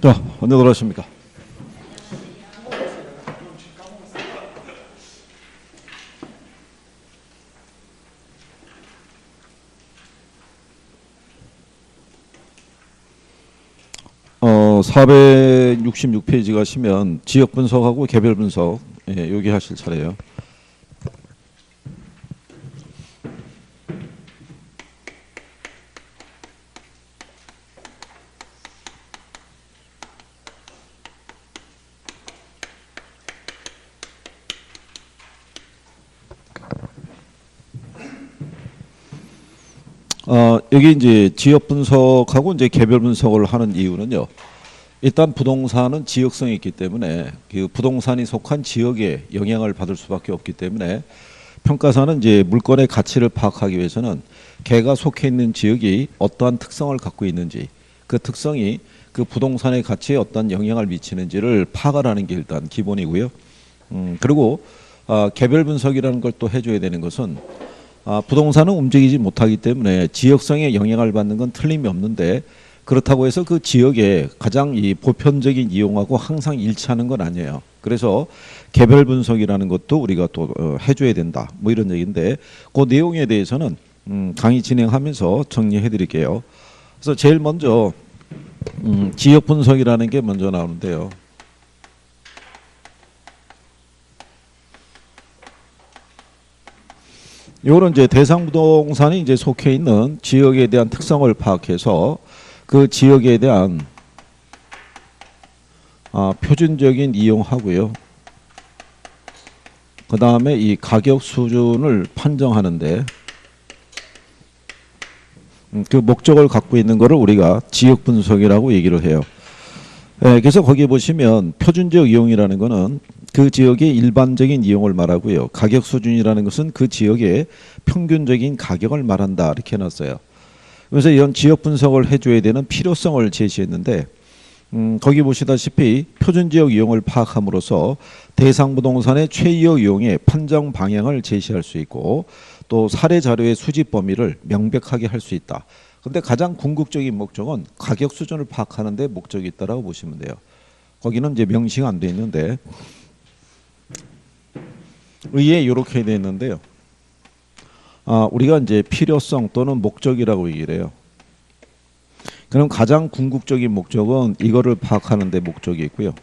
자, 언제 돌아오십니까? 어, 466페이지 가시면 지역 분석하고 개별 분석, 여기 하실 차례예요. 여기 이제 지역 분석하고 이제 개별 분석을 하는 이유는요. 일단 부동산은 지역성이 있기 때문에 그 부동산이 속한 지역에 영향을 받을 수밖에 없기 때문에 평가사는 이제 물건의 가치를 파악하기 위해서는 걔가 속해 있는 지역이 어떠한 특성을 갖고 있는지, 그 특성이 그 부동산의 가치에 어떤 영향을 미치는지를 파악을 하는 게 일단 기본이고요. 그리고 개별 분석이라는 걸 또 해줘야 되는 것은 부동산은 움직이지 못하기 때문에 지역성에 영향을 받는 건 틀림이 없는데, 그렇다고 해서 그 지역에 가장 이 보편적인 이용하고 항상 일치하는 건 아니에요. 그래서 개별 분석이라는 것도 우리가 또 해줘야 된다, 뭐 이런 얘기인데, 그 내용에 대해서는 강의 진행하면서 정리해 드릴게요. 그래서 제일 먼저 지역 분석이라는 게 먼저 나오는데요. 요거는 이제 대상 부동산이 이제 속해 있는 지역에 대한 특성을 파악해서 그 지역에 대한 표준적인 이용하고요. 그 다음에 이 가격 수준을 판정하는데 그 목적을 갖고 있는 거를 우리가 지역 분석이라고 얘기를 해요. 그래서 거기 보시면 표준적 이용이라는 거는 그 지역의 일반적인 이용을 말하고요. 가격 수준이라는 것은 그 지역의 평균적인 가격을 말한다, 이렇게 해놨어요. 그래서 이런 지역 분석을 해줘야 되는 필요성을 제시했는데, 거기 보시다시피 표준지역 이용을 파악함으로써 대상 부동산의 최이용 이용의 판정 방향을 제시할 수 있고, 또 사례 자료의 수집 범위를 명백하게 할 수 있다. 근데 가장 궁극적인 목적은 가격 수준을 파악하는 데 목적이 있다라고 보시면 돼요. 거기는 이제 명시가 안 돼 있는데, 의에 이렇게 돼 있는데요. 우리가 이제 필요성 또는 목적이라고 얘기를 해요. 그럼 가장 궁극적인 목적은 이거를 파악하는 데 목적이 있고요.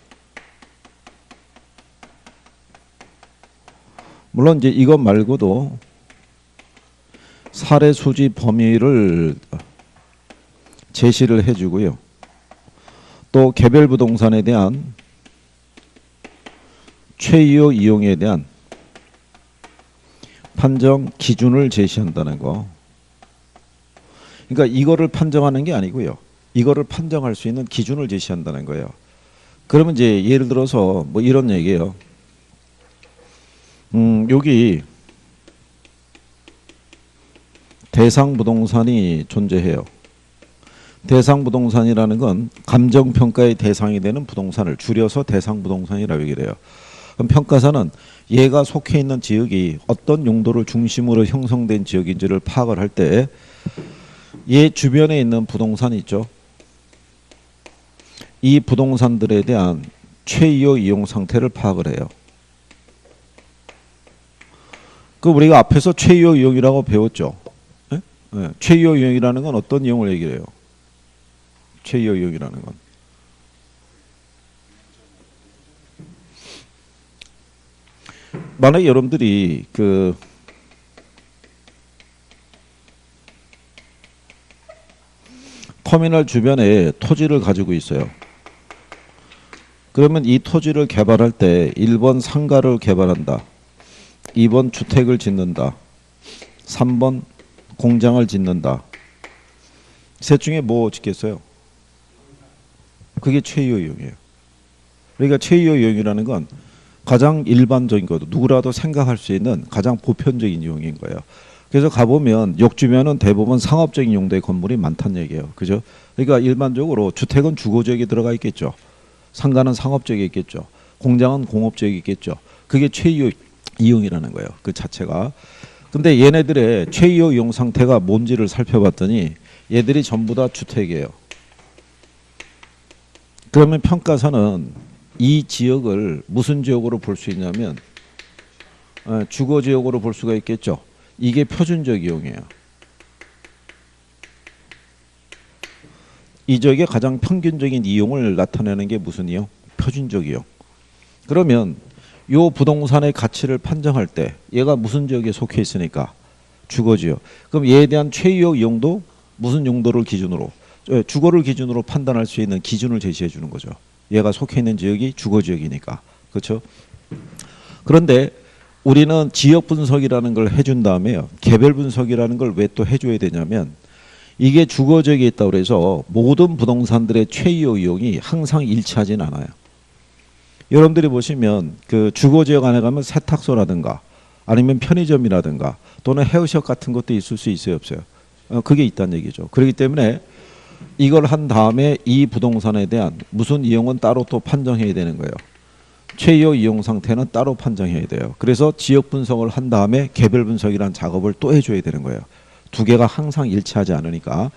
물론 이제 이것 말고도 사례 수집 범위를 제시를 해주고요. 또 개별 부동산에 대한 최이용 이용에 대한 판정 기준을 제시한다는 거. 그러니까 이거를 판정하는 게 아니고요. 이거를 판정할 수 있는 기준을 제시한다는 거예요. 그러면 이제 예를 들어서 뭐 이런 얘기예요. 여기 대상 부동산이 존재해요. 대상 부동산이라는 건 감정평가의 대상이 되는 부동산을 줄여서 대상 부동산이라고 얘기를 해요. 그럼 평가사는 얘가 속해 있는 지역이 어떤 용도를 중심으로 형성된 지역인지를 파악을 할 때 얘 주변에 있는 부동산이 있죠. 이 부동산들에 대한 최이용 이용 상태를 파악을 해요. 그 우리가 앞에서 최이용 이용이라고 배웠죠. 네? 네. 최이용 이용이라는 건 어떤 이용을 얘기를 해요? 최이용 이용이라는 건 만약에 여러분들이 그 터미널 주변에 토지를 가지고 있어요. 그러면 이 토지를 개발할 때 1번 상가를 개발한다, 2번 주택을 짓는다, 3번 공장을 짓는다. 셋 중에 뭐 짓겠어요? 그게 최이용 이용이에요. 그러니까 최이용 이용이라는 건 가장 일반적인 것도 누구라도 생각할 수 있는 가장 보편적인 이용인 거예요. 그래서 가보면 욕 주변은 대부분 상업적인 용도의 건물이 많다는 얘기예요. 그죠? 그러니까 일반적으로 주택은 주거지역에 들어가 있겠죠. 상가는 상업지역에 있겠죠. 공장은 공업지역에 있겠죠. 그게 최이용 이용이라는 거예요. 그 자체가. 근데 얘네들의 최이용 이용 상태가 뭔지를 살펴봤더니 얘들이 전부 다 주택이에요. 그러면 평가사는 이 지역을 무슨 지역으로 볼 수 있냐면 주거 지역으로 볼 수가 있겠죠. 이게 표준적 이용이에요. 이 지역의 가장 평균적인 이용을 나타내는 게 무슨 이용? 표준적 이용. 그러면 요 부동산의 가치를 판정할 때 얘가 무슨 지역에 속해 있으니까 주거 지역. 그럼 얘에 대한 최유효 이용도 무슨 용도를 기준으로? 주거를 기준으로 판단할 수 있는 기준을 제시해 주는 거죠. 얘가 속해 있는 지역이 주거 지역이니까. 그렇죠? 그런데 우리는 지역 분석이라는 걸 해준 다음에요. 개별 분석이라는 걸 왜 또 해줘야 되냐면 이게 주거 지역에 있다고 해서 모든 부동산들의 최유효 이용이 항상 일치하진 않아요. 여러분들이 보시면 그 주거 지역 안에 가면 세탁소라든가 아니면 편의점이라든가 또는 헤어샵 같은 것도 있을 수 있어요, 없어요? 그게 있다는 얘기죠. 그렇기 때문에 이걸 한 다음에 이 부동산에 대한 무슨 이용은 따로 또 판정해야 되는 거예요. 최유효 이용 상태는 따로 판정해야 돼요. 그래서 지역 분석을 한 다음에 개별 분석이라는 작업을 또 해줘야 되는 거예요. 두 개가 항상 일치하지 않으니까.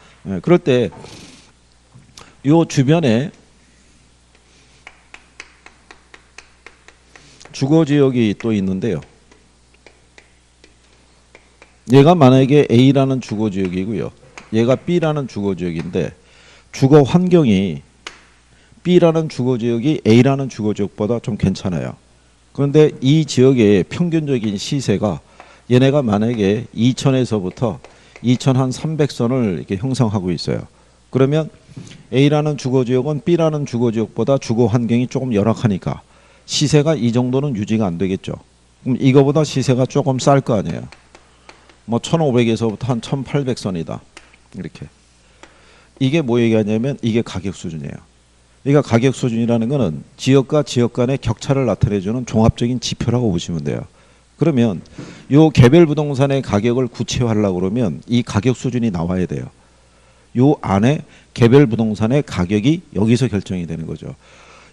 그럴 때 요 주변에 주거 지역이 또 있는데요. 얘가 만약에 A라는 주거 지역이고요. 얘가 B라는 주거 지역인데 주거 환경이 B라는 주거 지역이 A라는 주거 지역보다 좀 괜찮아요. 그런데 이 지역의 평균적인 시세가 얘네가 만약에 2000에서부터 2000 한 300선을 이렇게 형성하고 있어요. 그러면 A라는 주거 지역은 B라는 주거 지역보다 주거 환경이 조금 열악하니까 시세가 이 정도는 유지가 안 되겠죠. 그럼 이거보다 시세가 조금 쌀 거 아니에요. 뭐 1500에서부터 한 1800선이다. 이렇게. 이게 뭐 얘기하냐면 이게 가격 수준이에요. 그러니까 가격 수준이라는 거는 지역과 지역 간의 격차를 나타내주는 종합적인 지표라고 보시면 돼요. 그러면 요 개별 부동산의 가격을 구체화하려고 그러면 이 가격 수준이 나와야 돼요. 요 안에 개별 부동산의 가격이 여기서 결정이 되는 거죠.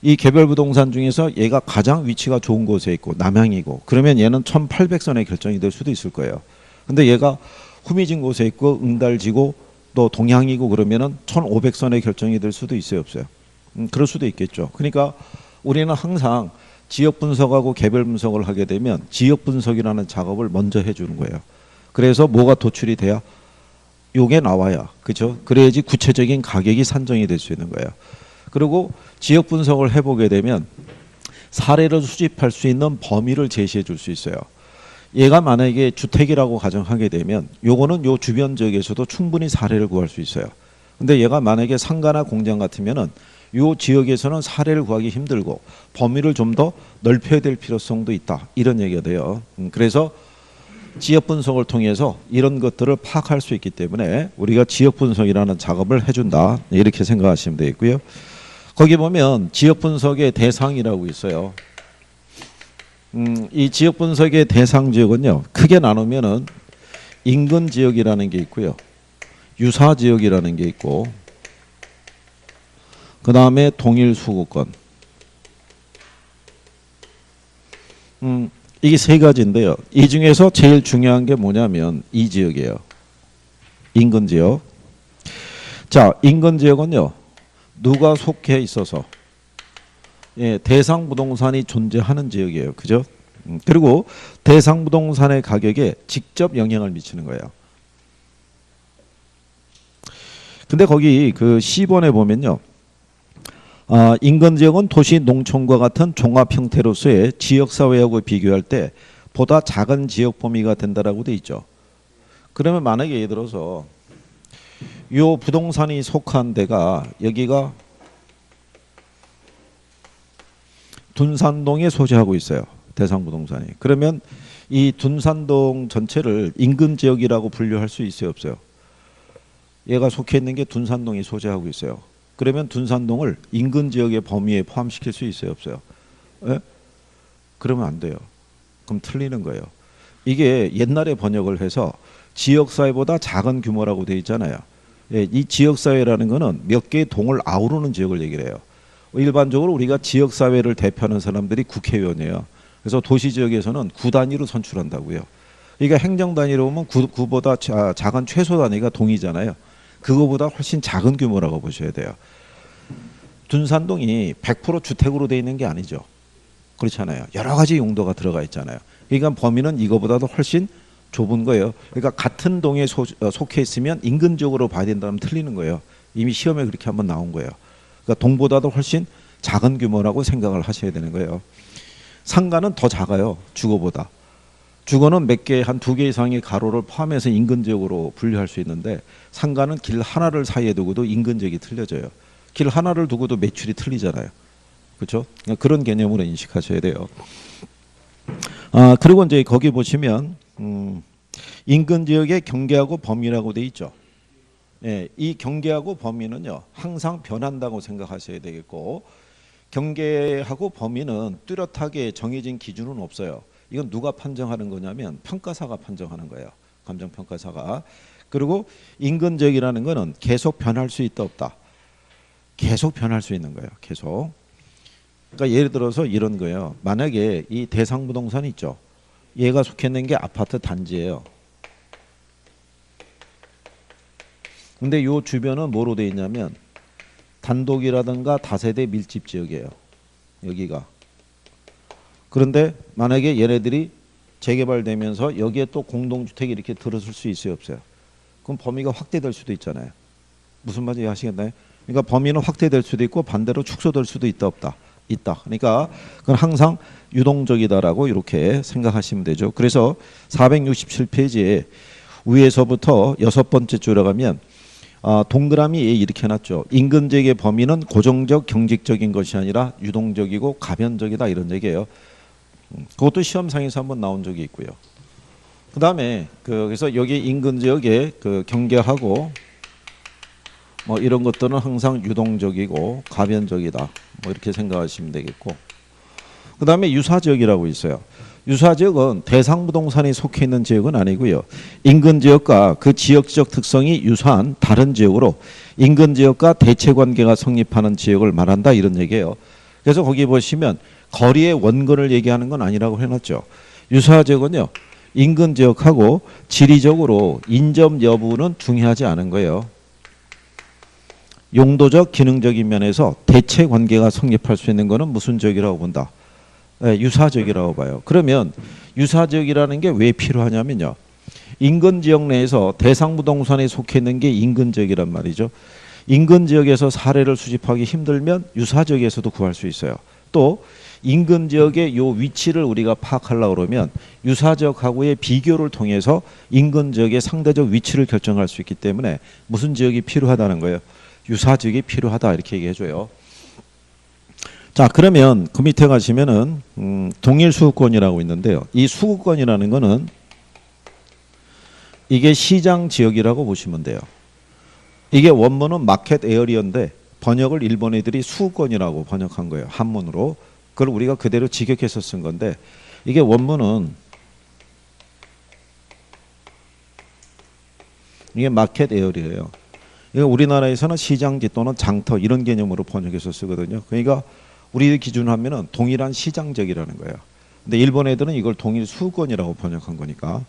이 개별 부동산 중에서 얘가 가장 위치가 좋은 곳에 있고 남향이고 그러면 얘는 1800선에 결정이 될 수도 있을 거예요. 근데 얘가 후미진 곳에 있고 응달지고 또 동향이고 그러면은 1500선에 결정이 될 수도 있어요, 없어요? 그럴 수도 있겠죠. 그러니까 우리는 항상 지역 분석하고 개별 분석을 하게 되면 지역 분석이라는 작업을 먼저 해주는 거예요. 그래서 뭐가 도출이 돼야 요게 나와야, 그죠? 그래야지 구체적인 가격이 산정이 될 수 있는 거예요. 그리고 지역 분석을 해보게 되면 사례를 수집할 수 있는 범위를 제시해 줄 수 있어요. 얘가 만약에 주택이라고 가정하게 되면 요거는 요 주변 지역에서도 충분히 사례를 구할 수 있어요. 근데 얘가 만약에 상가나 공장 같으면은 요 지역에서는 사례를 구하기 힘들고 범위를 좀 더 넓혀야 될 필요성도 있다. 이런 얘기가 돼요. 그래서 지역 분석을 통해서 이런 것들을 파악할 수 있기 때문에 우리가 지역 분석이라는 작업을 해준다. 이렇게 생각하시면 되겠고요. 거기 보면 지역 분석의 대상이라고 있어요. 이 지역 분석의 대상 지역은요. 크게 나누면은 인근 지역이라는 게 있고요. 유사 지역이라는 게 있고 그 다음에 동일 수구권. 이게 세 가지인데요. 이 중에서 제일 중요한 게 뭐냐면 이 지역이에요. 인근 지역. 자, 인근 지역은요. 누가 속해 있어서 대상 부동산이 존재하는 지역이에요. 그죠? 그리고 대상 부동산의 가격에 직접 영향을 미치는 거예요. 근데 거기 그 10번에 보면요. 인근 지역은 도시 농촌과 같은 종합 형태로서의 지역사회하고 비교할 때 보다 작은 지역 범위가 된다라고 돼 있죠. 그러면 만약에 예를 들어서 요 부동산이 속한 데가 여기가 둔산동에 소재하고 있어요. 대상 부동산이. 그러면 이 둔산동 전체를 인근 지역이라고 분류할 수 있어요, 없어요? 얘가 속해 있는 게 둔산동이 소재하고 있어요. 그러면 둔산동을 인근 지역의 범위에 포함시킬 수 있어요, 없어요? 예? 그러면 안 돼요. 그럼 틀리는 거예요. 이게 옛날에 번역을 해서 지역사회보다 작은 규모라고 되어 있잖아요. 예, 이 지역사회라는 거는 몇 개의 동을 아우르는 지역을 얘기를 해요. 일반적으로 우리가 지역사회를 대표하는 사람들이 국회의원이에요. 그래서 도시지역에서는 구 단위로 선출한다고요. 그러니까 행정단위로 보면 구보다 작은 최소 단위가 동이잖아요. 그거보다 훨씬 작은 규모라고 보셔야 돼요. 둔산동이 100% 주택으로 돼 있는 게 아니죠. 그렇잖아요. 여러 가지 용도가 들어가 있잖아요. 그러니까 범위는 이거보다도 훨씬 좁은 거예요. 그러니까 같은 동에 속해 있으면 인근적으로 봐야 된다면 틀리는 거예요. 이미 시험에 그렇게 한번 나온 거예요. 그러니까 동보다도 훨씬 작은 규모라고 생각을 하셔야 되는 거예요. 상가는 더 작아요. 주거보다. 주거는 몇 개, 한 2개 이상의 가로를 포함해서 인근지역으로 분류할 수 있는데 상가는 길 하나를 사이에 두고도 인근지역이 틀려져요. 길 하나를 두고도 매출이 틀리잖아요. 그렇죠? 그런 개념으로 인식하셔야 돼요. 그리고 이제 거기 보시면 인근지역의 경계하고 범위라고 돼 있죠. 예, 이 경계하고 범위는요 항상 변한다고 생각하셔야 되겠고 경계하고 범위는 뚜렷하게 정해진 기준은 없어요. 이건 누가 판정하는 거냐면 평가사가 판정하는 거예요. 감정평가사가. 그리고 인근지역이라는 거는 계속 변할 수 있다 없다. 계속 변할 수 있는 거예요. 계속. 그러니까 예를 들어서 이런 거예요. 만약에 이 대상부동산 있죠. 얘가 속해 있는 게 아파트 단지예요. 근데 요 주변은 뭐로 돼 있냐면 단독이라든가 다세대 밀집 지역이에요. 여기가. 그런데 만약에 얘네들이 재개발되면서 여기에 또 공동주택이 이렇게 들어설 수 있어요, 없어요? 그럼 범위가 확대될 수도 있잖아요. 무슨 말인지 아시겠나요? 그러니까 범위는 확대될 수도 있고 반대로 축소될 수도 있다 없다. 있다. 그러니까 그건 항상 유동적이다라고 이렇게 생각하시면 되죠. 그래서 467페이지에 위에서부터 6번째 줄에 가면 동그라미에 이렇게 해놨죠. 인근지역의 범위는 고정적 경직적인 것이 아니라 유동적이고 가변적이다 이런 얘기예요. 그것도 시험상에서 한번 나온 적이 있고요. 그 다음에 그래서 여기 인근지역에 경계하고 뭐 이런 것들은 항상 유동적이고 가변적이다. 뭐 이렇게 생각하시면 되겠고. 그 다음에 유사지역이라고 있어요. 유사지역은 대상부동산이 속해 있는 지역은 아니고요. 인근지역과 그 지역적 특성이 유사한 다른 지역으로 인근지역과 대체관계가 성립하는 지역을 말한다 이런 얘기예요. 그래서 거기 보시면 거리의 원근을 얘기하는 건 아니라고 해놨죠. 유사지역은요. 인근지역하고 지리적으로 인접 여부는 중요하지 않은 거예요. 용도적 기능적인 면에서 대체관계가 성립할 수 있는 것은 무슨 지역이라고 본다? 네, 유사지역이라고 봐요. 그러면 유사지역이라는 게 왜 필요하냐면요. 인근지역 내에서 대상부동산에 속해 있는 게 인근지역이란 말이죠. 인근지역에서 사례를 수집하기 힘들면 유사지역에서도 구할 수 있어요. 또 인근지역의 요 위치를 우리가 파악하려고 그러면 유사지역하고의 비교를 통해서 인근지역의 상대적 위치를 결정할 수 있기 때문에 무슨 지역이 필요하다는 거예요. 유사지역이 필요하다 이렇게 얘기해줘요. 자 그러면 그 밑에 가시면은 동일수급권이라고 있는데요. 이 수급권이라는 거는 이게 시장지역이라고 보시면 돼요. 이게 원문은 마켓 에어리어인데 번역을 일본 애들이 수급권이라고 번역한 거예요. 한문으로. 그걸 우리가 그대로 직역해서 쓴 건데 이게 원문은 이게 마켓 에어리어예요. 이거 우리나라에서는 시장지 또는 장터 이런 개념으로 번역해서 쓰거든요. 그러니까 우리 기준으로 하면은 동일한 시장적이라는 거예요. 근데 일본 애들은 이걸 동일 수급권이라고 번역한 거니까.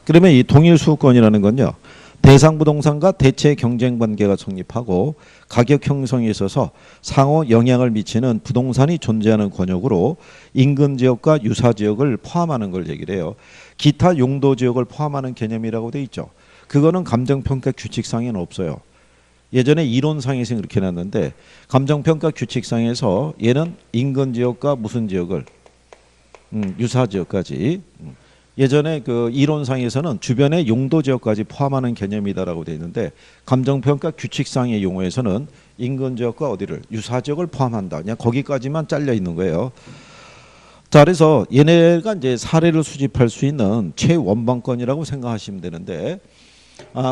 그러면 이 동일 수급권이라는 건요. 대상 부동산과 대체 경쟁 관계가 성립하고 가격 형성에 있어서 상호 영향을 미치는 부동산이 존재하는 권역으로 인근 지역과 유사 지역을 포함하는 걸 얘기를 해요. 기타 용도 지역을 포함하는 개념이라고 돼 있죠. 그거는 감정평가 규칙상에는 없어요. 예전에 이론상에서 그렇게 해놨는데 감정평가 규칙상에서 얘는 인근 지역과 무슨 지역을 유사 지역까지 예전에 그 이론상에서는 주변의 용도 지역까지 포함하는 개념이다라고 되어 있는데 감정평가 규칙상의 용어에서는 인근 지역과 어디를 유사 지역을 포함한다. 그냥 거기까지만 잘려 있는 거예요. 자, 그래서 얘네가 이제 사례를 수집할 수 있는 최원방권이라고 생각하시면 되는데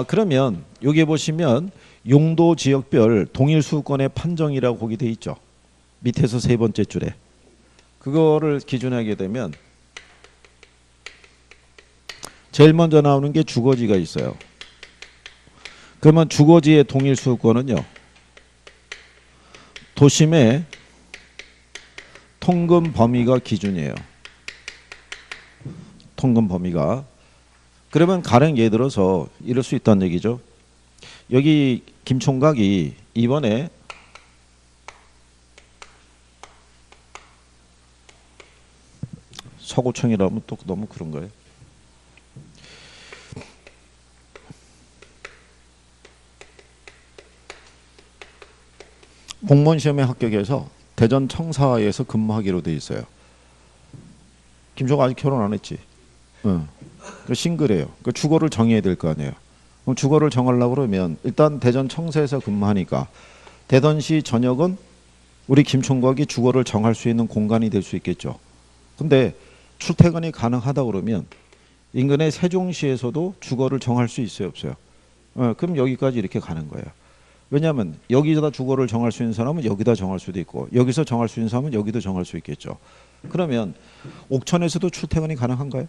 그러면 여기 보시면 용도 지역별 동일 수급권의 판정이라고 거기 돼 있죠. 밑에서 세 번째 줄에 그거를 기준하게 되면 제일 먼저 나오는 게 주거지가 있어요. 그러면 주거지의 동일 수급권은요. 도심의 통금 범위가 기준이에요. 통금 범위가. 그러면 가령 예를 들어서 이럴 수 있다는 얘기죠. 여기 김총각이 이번에 서구청이라면 또 너무 그런 거예요. 공무원 시험에 합격해서 대전 청사에서 근무하기로 돼 있어요. 김종국 아직 결혼 안 했지? 응. 그 싱글이에요. 그 주거를 정해야 될 거 아니에요. 그럼 주거를 정하려고 그러면 일단 대전 청사에서 근무하니까 대전시 전역은 우리 김총각이 주거를 정할 수 있는 공간이 될 수 있겠죠. 근데 출퇴근이 가능하다 그러면 인근의 세종시에서도 주거를 정할 수 있어요, 없어요? 그럼 여기까지 이렇게 가는 거예요. 왜냐하면 여기다 주거를 정할 수 있는 사람은 여기다 정할 수도 있고 여기서 정할 수 있는 사람은 여기도 정할 수 있겠죠. 그러면 옥천에서도 출퇴근이 가능한가요?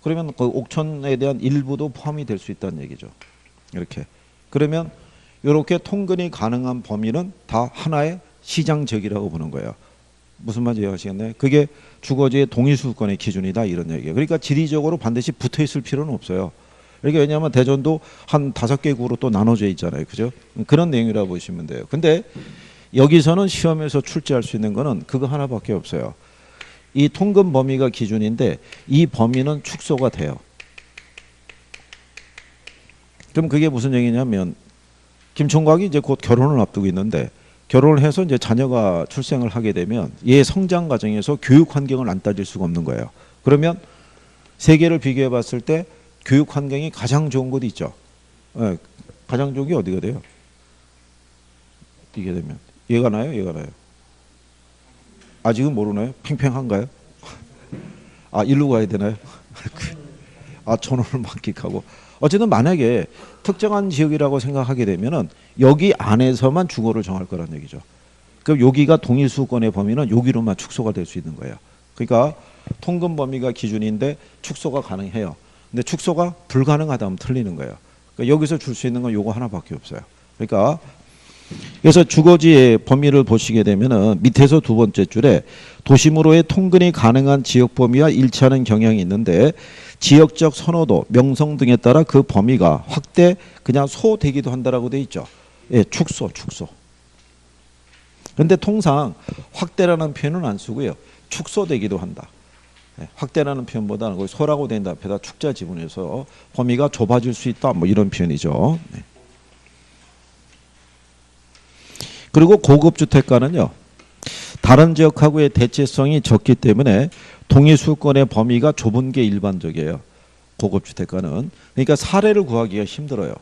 그러면 그 옥천에 대한 일부도 포함이 될 수 있다는 얘기죠. 이렇게. 그러면 이렇게 통근이 가능한 범위는 다 하나의 시장 지역이라고 보는 거예요. 무슨 말인지 이해하시겠나요? 그게 주거지의 동의수권의 기준이다 이런 얘기예요. 그러니까 지리적으로 반드시 붙어 있을 필요는 없어요. 그러니까 왜냐하면 대전도 한 5개 구로 또 나눠져 있잖아요. 그죠? 그런 내용이라고 보시면 돼요. 근데 여기서는 시험에서 출제할 수 있는 거는 그거 하나밖에 없어요. 이 통근 범위가 기준인데 이 범위는 축소가 돼요. 그럼 그게 무슨 얘기냐면 김총각이 이제 곧 결혼을 앞두고 있는데 결혼을 해서 이제 자녀가 출생을 하게 되면 얘 성장 과정에서 교육 환경을 안 따질 수가 없는 거예요. 그러면 세 개를 비교해 봤을 때 교육 환경이 가장 좋은 곳이 있죠. 네, 가장 좋은 게 어디가 돼요? 이게 되면 얘가 나요? 얘가 나요? 아직은 모르나요? 팽팽한가요? 아, 일로 가야 되나요? 아, 전원을 만끽하고. 어쨌든 만약에 특정한 지역이라고 생각하게 되면은 여기 안에서만 주거를 정할 거란 얘기죠. 그럼 여기가 동일수권의 범위는 여기로만 축소가 될 수 있는 거예요. 그러니까 통근 범위가 기준인데 축소가 가능해요. 근데 축소가 불가능하다면 틀리는 거예요. 그러니까 여기서 줄 수 있는 건 요거 하나밖에 없어요. 그러니까 그래서 주거지의 범위를 보시게 되면은 밑에서 두 번째 줄에 도심으로의 통근이 가능한 지역 범위와 일치하는 경향이 있는데 지역적 선호도, 명성 등에 따라 그 범위가 확대 그냥 소되기도 한다라고 돼 있죠. 예, 축소. 근데 통상 확대라는 표현은 안 쓰고요. 축소되기도 한다. 예, 확대라는 표현보다는 거기 소라고 된 앞에다 축자 지분해서 범위가 좁아질 수 있다. 뭐 이런 표현이죠. 네. 그리고 고급 주택가는요. 다른 지역하고의 대체성이 적기 때문에 동의수권의 범위가 좁은 게 일반적이에요. 고급 주택가는. 그러니까 사례를 구하기가 힘들어요.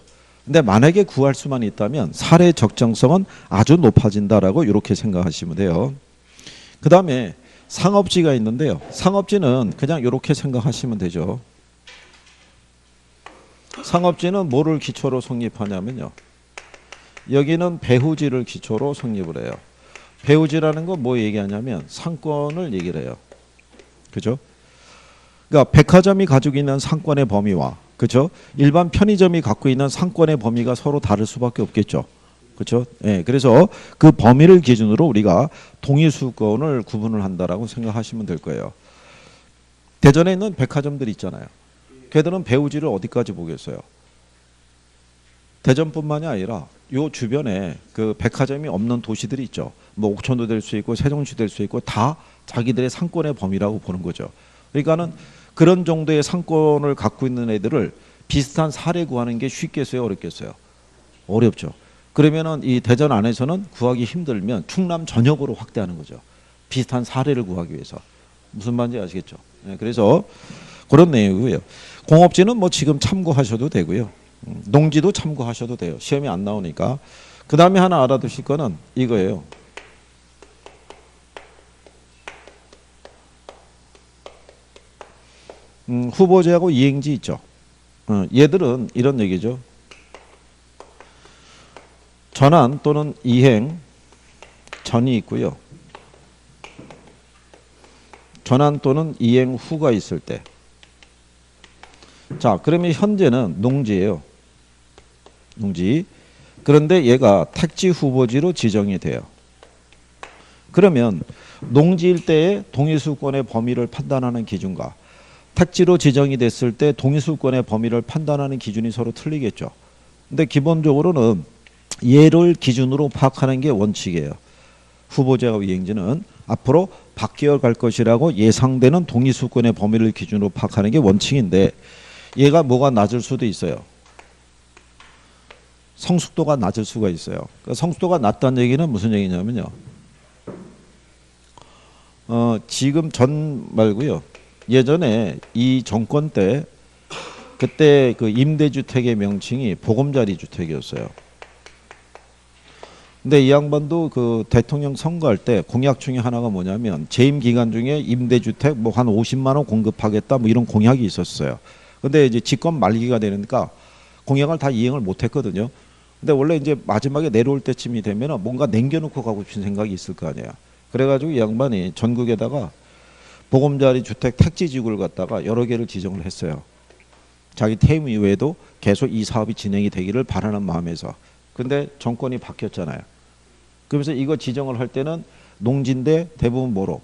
근데 만약에 구할 수만 있다면 사례의 적정성은 아주 높아진다라고 이렇게 생각하시면 돼요. 그 다음에 상업지가 있는데요. 상업지는 그냥 이렇게 생각하시면 되죠. 상업지는 뭐를 기초로 성립하냐면요. 여기는 배후지를 기초로 성립을 해요. 배후지라는 건 뭐 얘기하냐면 상권을 얘기를 해요. 그죠? 그러니까 백화점이 가지고 있는 상권의 범위와 그죠? 일반 편의점이 갖고 있는 상권의 범위가 서로 다를 수밖에 없겠죠. 그렇죠? 예, 그래서 그 범위를 기준으로 우리가 동의수권을 구분을 한다라고 생각하시면 될 거예요. 대전에 있는 백화점들 있잖아요. 걔들은 배후지를 어디까지 보겠어요? 대전뿐만이 아니라 요 주변에 그 백화점이 없는 도시들이 있죠. 뭐 옥천도 될 수 있고 세종시 될 수 있고 다 자기들의 상권의 범위라고 보는 거죠. 그러니까는 그런 정도의 상권을 갖고 있는 애들을 비슷한 사례 구하는 게 쉽겠어요, 어렵겠어요? 어렵죠. 그러면은 이 대전 안에서는 구하기 힘들면 충남 전역으로 확대하는 거죠. 비슷한 사례를 구하기 위해서. 무슨 말인지 아시겠죠? 네, 그래서 그런 내용이고요. 공업지는 뭐 지금 참고하셔도 되고요. 농지도 참고하셔도 돼요. 시험이 안 나오니까. 그 다음에 하나 알아두실 거는 이거예요. 후보지하고 이행지 있죠. 얘들은 이런 얘기죠. 전환 또는 이행, 전이 있고요. 전환 또는 이행 후가 있을 때. 자, 그러면 현재는 농지예요. 농지. 그런데 얘가 택지 후보지로 지정이 돼요. 그러면 농지일 때의 동의수권의 범위를 판단하는 기준과 택지로 지정이 됐을 때 동의수권의 범위를 판단하는 기준이 서로 틀리겠죠. 근데 기본적으로는 얘를 기준으로 파악하는 게 원칙이에요. 후보지하고 이행지는 앞으로 바뀌어 갈 것이라고 예상되는 동의수권의 범위를 기준으로 파악하는 게 원칙인데 얘가 뭐가 낮을 수도 있어요. 성숙도가 낮을 수가 있어요. 그러니까 성숙도가 낮다는 얘기는 무슨 얘기냐면요. 지금 전 말고요. 예전에 이 정권 때 그때 그 임대주택의 명칭이 보금자리 주택이었어요. 근데 이 양반도 그 대통령 선거할 때 공약 중에 하나가 뭐냐면 재임 기간 중에 임대주택 뭐 한 50만 원 공급하겠다 뭐 이런 공약이 있었어요. 근데 이제 집권 말기가 되니까 공약을 다 이행을 못 했거든요. 근데 원래 이제 마지막에 내려올 때쯤이 되면 뭔가 남겨놓고 가고 싶은 생각이 있을 거 아니에요. 그래가지고 이 양반이 전국에다가 보금자리 주택 택지지구를 갖다가 여러 개를 지정을 했어요. 자기 퇴임 이후에도 계속 이 사업이 진행이 되기를 바라는 마음에서. 근데 정권이 바뀌었잖아요. 그래서 이거 지정을 할 때는 농지인데 대부분 뭐로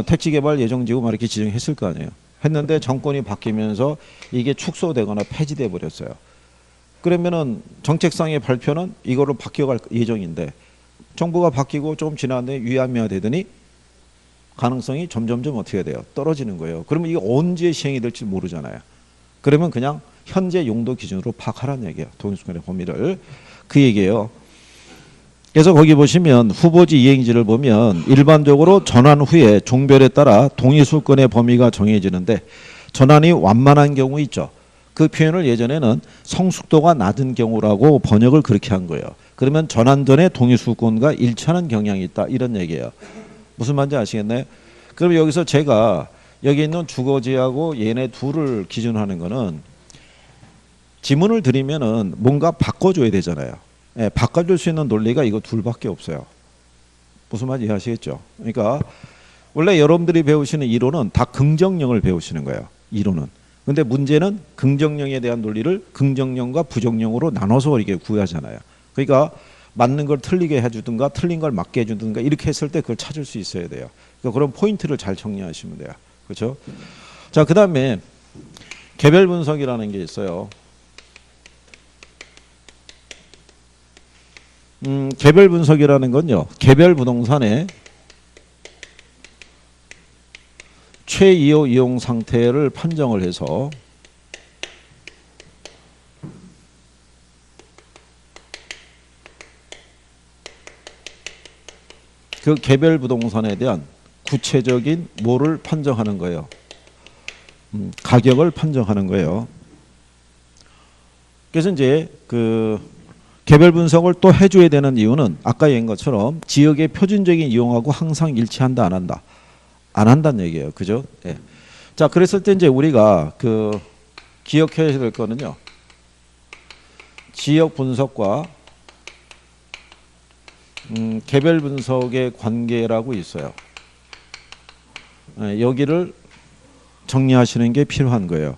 택지개발 예정지구 막 이렇게 지정했을 거 아니에요. 했는데 정권이 바뀌면서 이게 축소되거나 폐지돼 버렸어요. 그러면은 정책상의 발표는 이거로 바뀌어갈 예정인데 정부가 바뀌고 조금 지났는데 유야미화 되더니 가능성이 점점점 어떻게 돼요? 떨어지는 거예요. 그러면 이게 언제 시행이 될지 모르잖아요. 그러면 그냥 현재 용도 기준으로 파악하라는 얘기예요. 동의수권의 범위를. 그 얘기예요. 그래서 거기 보시면 후보지 이행지를 보면 일반적으로 전환 후에 종별에 따라 동의수권의 범위가 정해지는데 전환이 완만한 경우 있죠. 그 표현을 예전에는 성숙도가 낮은 경우라고 번역을 그렇게 한 거예요. 그러면 전환 전에 동의수권과 일치하는 경향이 있다 이런 얘기예요. 무슨 말인지 아시겠나요? 그럼 여기서 제가 여기 있는 주거지하고 얘네 둘을 기준하는 거는 지문을 드리면은 뭔가 바꿔줘야 되잖아요. 예, 바꿔줄 수 있는 논리가 이거 둘밖에 없어요. 무슨 말인지 이해하시겠죠? 그러니까 원래 여러분들이 배우시는 이론은 다 긍정령을 배우시는 거예요. 이론은. 근데 문제는 긍정령에 대한 논리를 긍정령과 부정령으로 나눠서 이렇게 구하잖아요. 그러니까 맞는 걸 틀리게 해주든가 틀린 걸 맞게 해주든가 이렇게 했을 때 그걸 찾을 수 있어야 돼요. 그러니까 그런 포인트를 잘 정리하시면 돼요. 그렇죠? 자, 그 다음에 개별 분석이라는 게 있어요. 개별 분석이라는 건요. 개별 부동산의 최이호 이용 상태를 판정을 해서 그 개별 부동산에 대한 구체적인 뭐를 판정하는 거예요. 가격을 판정하는 거예요. 그래서 이제 그 개별 분석을 또 해줘야 되는 이유는 아까 얘기한 것처럼 지역의 표준적인 이용하고 항상 일치한다 안 한다. 안 한다는 얘기예요. 그죠? 예. 자, 그랬을 때 이제 우리가 그 기억해야 될 거는요. 지역 분석과 개별 분석의 관계라고 있어요. 예, 여기를 정리하시는 게 필요한 거예요.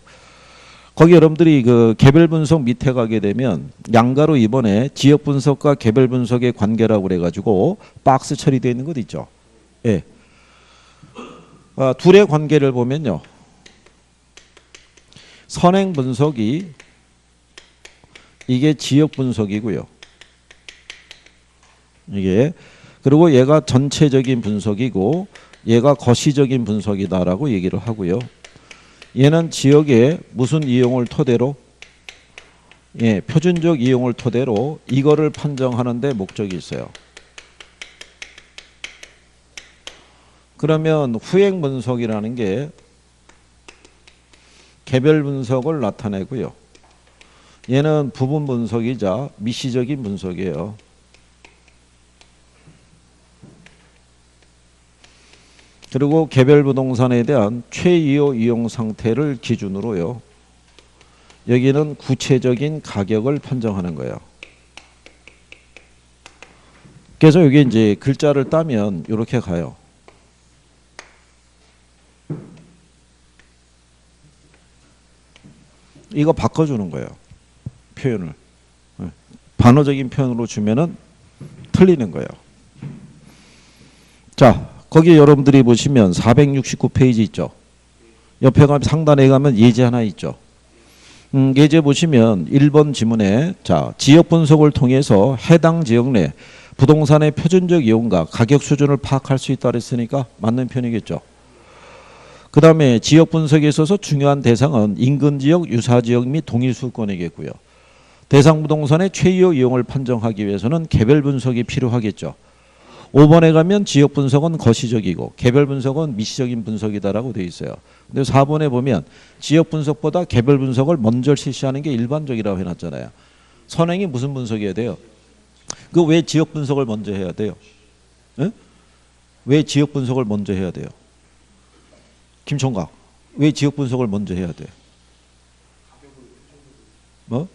거기 여러분들이 그 개별 분석 밑에 가게 되면 양가로 이번에 지역 분석과 개별 분석의 관계라고 그래가지고 박스 처리되어 있는 것 있죠. 예. 둘의 관계를 보면요. 선행 분석이 이게 지역 분석이고요. 이게 그리고 얘가 전체적인 분석이고 얘가 거시적인 분석이다라고 얘기를 하고요. 얘는 지역의 무슨 이용을 토대로 예, 표준적 이용을 토대로 이거를 판정하는 데 목적이 있어요. 그러면 후행 분석이라는 게 개별 분석을 나타내고요. 얘는 부분 분석이자 미시적인 분석이에요. 그리고 개별 부동산에 대한 최이호 이용 상태를 기준으로요. 여기는 구체적인 가격을 판정하는 거예요. 그래서 여기 이제 글자를 따면 이렇게 가요. 이거 바꿔주는 거예요. 표현을. 반어적인 표현으로 주면은 틀리는 거예요. 자. 거기 여러분들이 보시면 469페이지 있죠. 옆에 가면 상단에 가면 예제 하나 있죠. 예제 보시면 1번 지문에 자 지역 분석을 통해서 해당 지역 내 부동산의 표준적 이용과 가격 수준을 파악할 수 있다 그랬으니까 맞는 편이겠죠. 그 다음에 지역 분석에 있어서 중요한 대상은 인근 지역, 유사 지역 및 동일 수권이겠고요. 대상 부동산의 최유 이용을 판정하기 위해서는 개별 분석이 필요하겠죠. 5번에 가면 지역 분석은 거시적이고 개별 분석은 미시적인 분석이다라고 되어 있어요. 근데 4번에 보면 지역 분석보다 개별 분석을 먼저 실시하는 게 일반적이라고 해놨잖아요. 선행이 무슨 분석이어야 돼요? 그 왜 지역 분석을 먼저 해야 돼요? 에? 왜 지역 분석을 먼저 해야 돼요? 김총각, 왜 지역 분석을 먼저 해야 돼요? 뭐?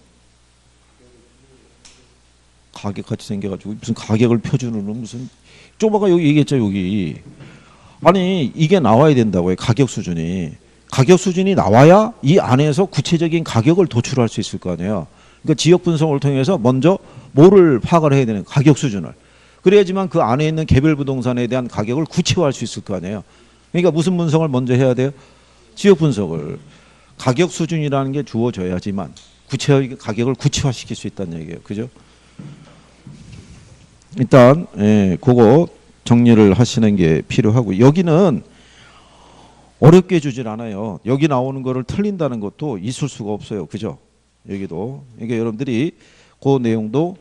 가격같이 생겨가지고 무슨 가격을 표준으로 무슨 좀 아까 여기 얘기했죠. 여기 아니 이게 나와야 된다고요. 가격 수준이 나와야 이 안에서 구체적인 가격을 도출할 수 있을 거 아니에요. 그러니까 지역 분석을 통해서 먼저 뭐를 파악을 해야 되는 가격 수준을. 그래야지만 그 안에 있는 개별 부동산에 대한 가격을 구체화할 수 있을 거 아니에요. 그러니까 무슨 분석을 먼저 해야 돼요? 지역 분석을. 가격 수준이라는 게 주어져야지만 가격을 구체화시킬 수 있다는 얘기예요. 그죠? 일단 그거 정리를 하시는 게 필요하고, 여기는 어렵게 주질 않아요. 여기 나오는 거를 틀린다는 것도 있을 수가 없어요. 그죠? 여기도. 그러니까 여러분들이 그 내용도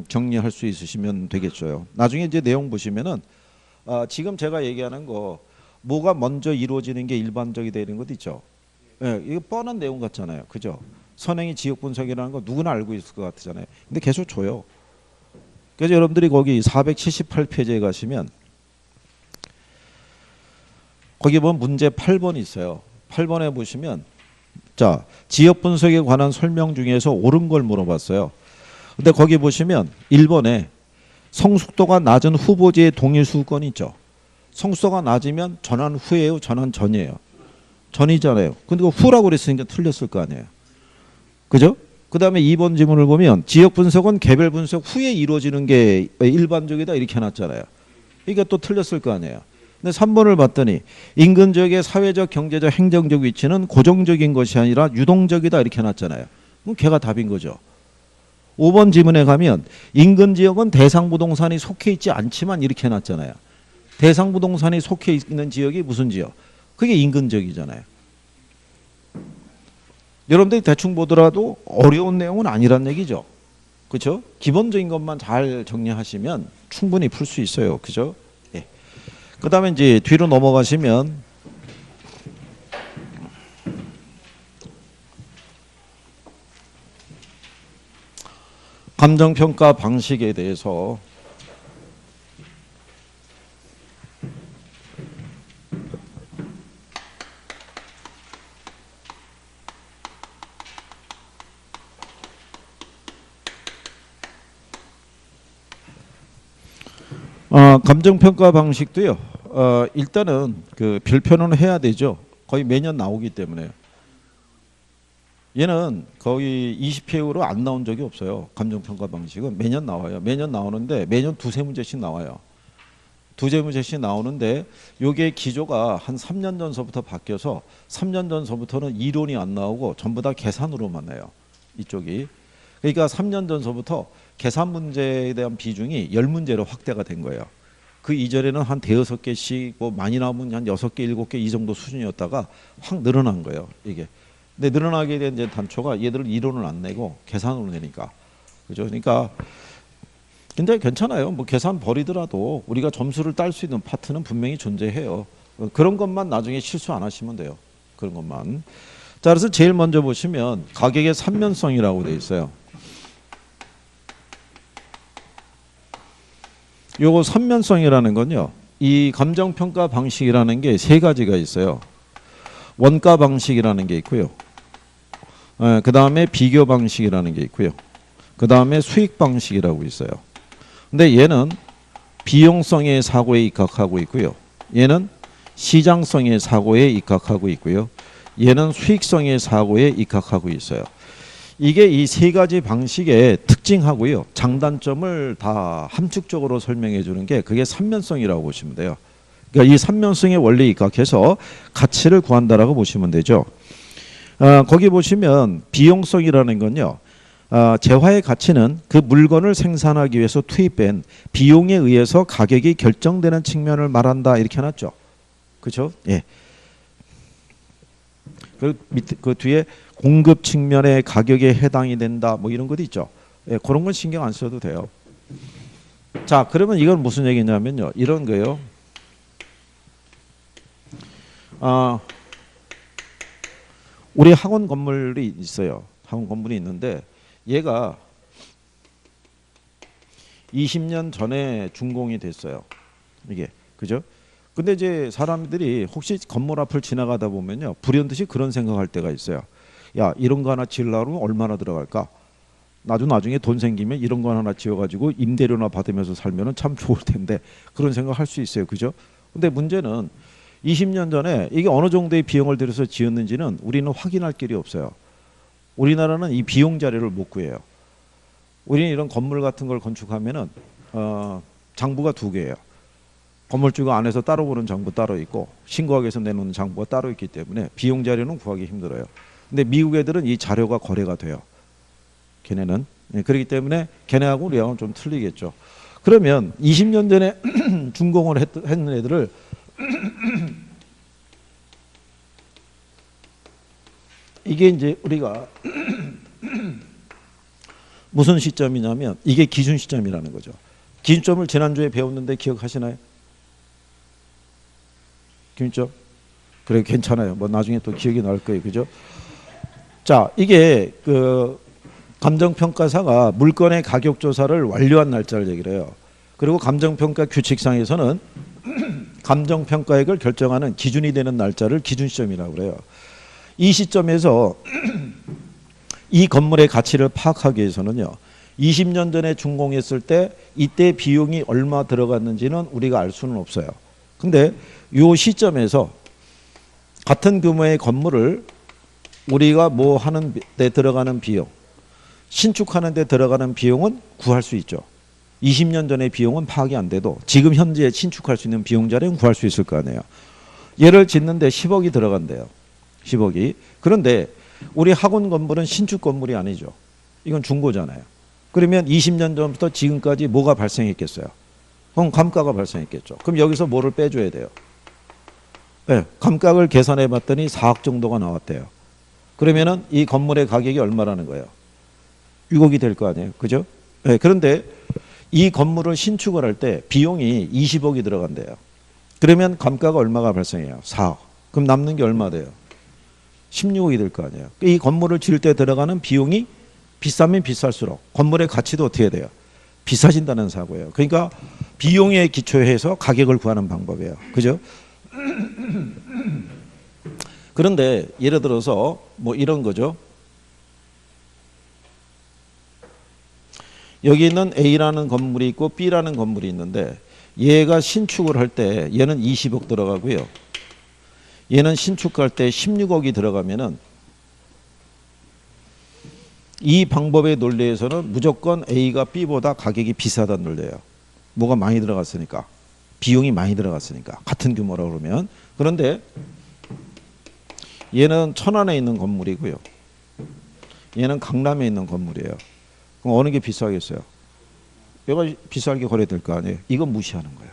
정리할 수 있으시면 되겠죠. 나중에 이제 내용 보시면은 지금 제가 얘기하는 거 뭐가 먼저 이루어지는 게 일반적이 되는 것 있죠. 이거 뻔한 내용 같잖아요. 그죠? 선행이 지역 분석이라는 거 누구나 알고 있을 것 같잖아요. 근데 계속 줘요. 그래서 여러분들이 거기 478페이지에 가시면 거기 보면 문제 8번 있어요. 8번에 보시면 자, 지역 분석에 관한 설명 중에서 옳은 걸 물어봤어요. 근데 거기 보시면 1번에 성숙도가 낮은 후보지의 동일 수급권이 있죠. 성숙도가 낮으면 전환 후예요, 전환 전이에요? 전이잖아요. 근데 그 후라고 그랬으니까 틀렸을 거 아니에요. 그죠? 그 다음에 2번 지문을 보면 지역 분석은 개별 분석 후에 이루어지는 게 일반적이다 이렇게 해놨잖아요. 이게 또 틀렸을 거 아니에요. 근데 3번을 봤더니 인근 지역의 사회적, 경제적, 행정적 위치는 고정적인 것이 아니라 유동적이다 이렇게 해놨잖아요. 그럼 걔가 답인 거죠. 5번 지문에 가면 인근 지역은 대상 부동산이 속해 있지 않지만 이렇게 해놨잖아요. 대상 부동산이 속해 있는 지역이 무슨 지역? 그게 인근 지역이잖아요. 여러분들이 대충 보더라도 어려운 내용은 아니란 얘기죠. 그렇죠? 기본적인 것만 잘 정리하시면 충분히 풀 수 있어요. 그죠? 예. 그 다음에 이제 뒤로 넘어가시면 감정평가 방식에 대해서 감정평가 방식도요. 일단은 그 별표는 해야 되죠. 거의 매년 나오기 때문에. 얘는 거의 20회로 안 나온 적이 없어요. 감정평가 방식은 매년 나와요. 매년 나오는데 매년 두세 문제씩 나와요. 두세 문제씩 나오는데 요게 기조가 한 3년 전서부터 바뀌어서 3년 전서부터는 이론이 안 나오고 전부 다 계산으로만 나요. 이쪽이. 그러니까 3년 전서부터 계산 문제에 대한 비중이 10문제로 확대가 된 거예요. 그 이전에는 한 대여섯 개씩 뭐 많이 나오면 한 6개, 7개 이 정도 수준이었다가 확 늘어난 거예요. 이게. 근데 늘어나게 된 이제 단초가 얘들은 이론을 안 내고 계산으로 내니까. 그죠? 그러니까 근데 괜찮아요. 뭐 계산 버리더라도 우리가 점수를 딸 수 있는 파트는 분명히 존재해요. 그런 것만 나중에 실수 안 하시면 돼요. 그런 것만. 자, 그래서 제일 먼저 보시면 가격의 삼면성이라고 돼 있어요. 요거 삼면성이라는 건요. 이 감정평가 방식이라는 게 세 가지가 있어요. 원가 방식이라는 게 있고요. 그 다음에 비교 방식이라는 게 있고요. 그 다음에 수익 방식이라고 있어요. 근데 얘는 비용성의 사고에 입각하고 있고요. 얘는 시장성의 사고에 입각하고 있고요. 얘는 수익성의 사고에 입각하고 있어요. 이게 이 세 가지 방식의 특징하고요. 장단점을 다 함축적으로 설명해 주는 게 그게 삼면성이라고 보시면 돼요. 그러니까 이 삼면성의 원리에 입각해서 가치를 구한다라고 보시면 되죠. 거기 보시면 비용성이라는 건요. 재화의 가치는 그 물건을 생산하기 위해서 투입된 비용에 의해서 가격이 결정되는 측면을 말한다 이렇게 해놨죠. 그렇죠? 예. 그 뒤에 공급 측면의 가격에 해당이 된다 뭐 이런 것도 있죠. 예, 그런 건 신경 안 써도 돼요. 자, 그러면 이건 무슨 얘기냐면요. 이런 거예요. 우리 학원 건물이 있어요. 학원 건물이 있는데 얘가 20년 전에 준공이 됐어요. 이게 그죠? 근데 이제 사람들이 혹시 건물 앞을 지나가다 보면요, 불현듯이 그런 생각할 때가 있어요. 야, 이런 거 하나 지으려면 얼마나 들어갈까? 나도 나중에 돈 생기면 이런 거 하나 지어가지고 임대료나 받으면서 살면은 참 좋을 텐데 그런 생각 할 수 있어요, 그죠? 근데 문제는 20년 전에 이게 어느 정도의 비용을 들여서 지었는지는 우리는 확인할 길이 없어요. 우리나라는 이 비용 자료를 못 구해요. 우리는 이런 건물 같은 걸 건축하면은 장부가 두 개예요. 건물주가 안에서 따로 보는 장부 따로 있고 신고하기 위해서 내놓는 장부가 따로 있기 때문에 비용 자료는 구하기 힘들어요. 근데 미국 애들은 이 자료가 거래가 돼요. 걔네는. 그렇기 때문에 걔네하고 우리하고는 좀 틀리겠죠. 그러면 20년 전에 준공을 했는 애들을 이게 이제 우리가 무슨 시점이냐면 이게 기준 시점이라는 거죠. 기준점을 지난주에 배웠는데 기억하시나요? 기준점? 그래, 괜찮아요. 뭐 나중에 또 기억이 날 거예요. 그죠? 자, 이게 그 감정평가사가 물건의 가격 조사를 완료한 날짜를 얘기를 해요. 그리고 감정평가 규칙상에서는 감정평가액을 결정하는 기준이 되는 날짜를 기준시점이라고 그래요. 이 시점에서 이 건물의 가치를 파악하기 위해서는요, 20년 전에 준공했을 때 이때 비용이 얼마 들어갔는지는 우리가 알 수는 없어요. 근데 이 시점에서 같은 규모의 건물을 우리가 뭐 하는 데 들어가는 비용, 신축하는 데 들어가는 비용은 구할 수 있죠. 20년 전의 비용은 파악이 안 돼도 지금 현재 신축할 수 있는 비용 자료는 구할 수 있을 거 아니에요. 얘를 짓는데 10억이 들어간대요. 10억이. 그런데 우리 학원 건물은 신축 건물이 아니죠. 이건 중고잖아요. 그러면 20년 전부터 지금까지 뭐가 발생했겠어요? 그럼 감가가 발생했겠죠. 그럼 여기서 뭐를 빼줘야 돼요? 네, 감가를 계산해 봤더니 4억 정도가 나왔대요. 그러면은 이 건물의 가격이 얼마라는 거예요? 6억이 될 거 아니에요. 그죠? 네, 그런데 이 건물을 신축을 할 때 비용이 20억이 들어간대요. 그러면 감가가 얼마가 발생해요? 4억. 그럼 남는 게 얼마 돼요? 16억이 될 거 아니에요. 이 건물을 지을 때 들어가는 비용이 비싸면 비쌀수록 건물의 가치도 어떻게 돼요? 비싸진다는 사고예요. 그러니까 비용에 기초해서 가격을 구하는 방법이에요. 그죠? 그런데 예를 들어서 뭐 이런 거죠. 여기는 A라는 건물이 있고 B라는 건물이 있는데 얘가 신축을 할 때 얘는 20억 들어가고요. 얘는 신축할 때 16억이 들어가면은 이 방법의 논리에서는 무조건 A가 B보다 가격이 비싸다는 논리예요. 뭐가 많이 들어갔으니까. 비용이 많이 들어갔으니까. 같은 규모라고 그러면. 그런데 얘는 천안에 있는 건물이고요. 얘는 강남에 있는 건물이에요. 그럼 어느 게 비싸겠어요? 얘가 비싸게 거래될 거 아니에요. 이건 무시하는 거예요.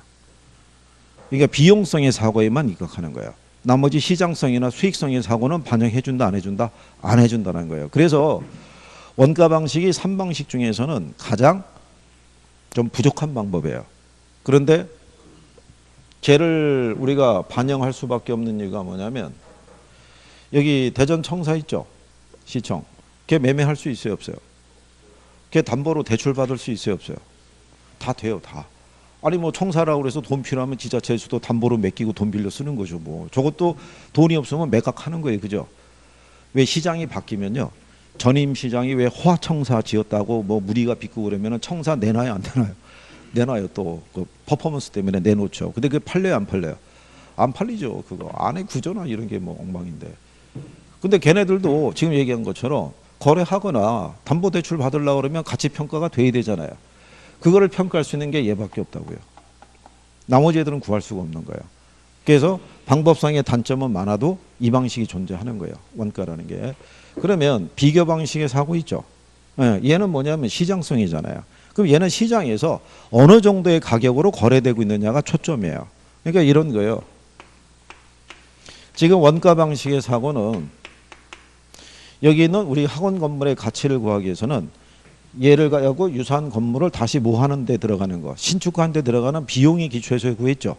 그러니까 비용성의 사고에만 입각하는 거예요. 나머지 시장성이나 수익성의 사고는 반영해준다, 안 해준다? 안 해준다는 거예요. 그래서 원가 방식이 3방식 중에서는 가장 좀 부족한 방법이에요. 그런데 쟤를 우리가 반영할 수밖에 없는 이유가 뭐냐면 여기 대전 청사 있죠? 시청. 걔 매매할 수 있어요, 없어요? 걔 담보로 대출 받을 수 있어요, 없어요? 다 돼요, 다. 아니 뭐 청사라고 그래서 돈 필요하면 지자체에서도 담보로 맡기고 돈 빌려 쓰는 거죠. 뭐 저것도 돈이 없으면 매각하는 거예요, 그죠? 왜 시장이 바뀌면요, 전임 시장이 왜 호화청사 지었다고 뭐 무리가 빚고 그러면은 청사 내놔요, 안 내놔요? 내놔요. 또 그 퍼포먼스 때문에 내놓죠. 근데 그게 팔려요, 안 팔려요? 안 팔리죠. 그거 안에 구조나 이런 게 뭐 엉망인데. 근데 걔네들도 지금 얘기한 것처럼 거래하거나 담보대출 받으려고 그러면 가치 평가가 돼야 되잖아요. 그거를 평가할 수 있는 게 얘밖에 없다고요. 나머지 애들은 구할 수가 없는 거예요. 그래서 방법상의 단점은 많아도 이 방식이 존재하는 거예요. 원가라는 게. 그러면 비교 방식의 사고 있죠. 예, 얘는 뭐냐면 시장성이잖아요. 그럼 얘는 시장에서 어느 정도의 가격으로 거래되고 있느냐가 초점이에요. 그러니까 이런 거예요. 지금 원가 방식의 사고는 여기 있는 우리 학원 건물의 가치를 구하기 위해서는 얘를 가지고 유사한 건물을 다시 뭐 하는 데 들어가는 거, 신축하는 데 들어가는 비용이 기초에서 구했죠.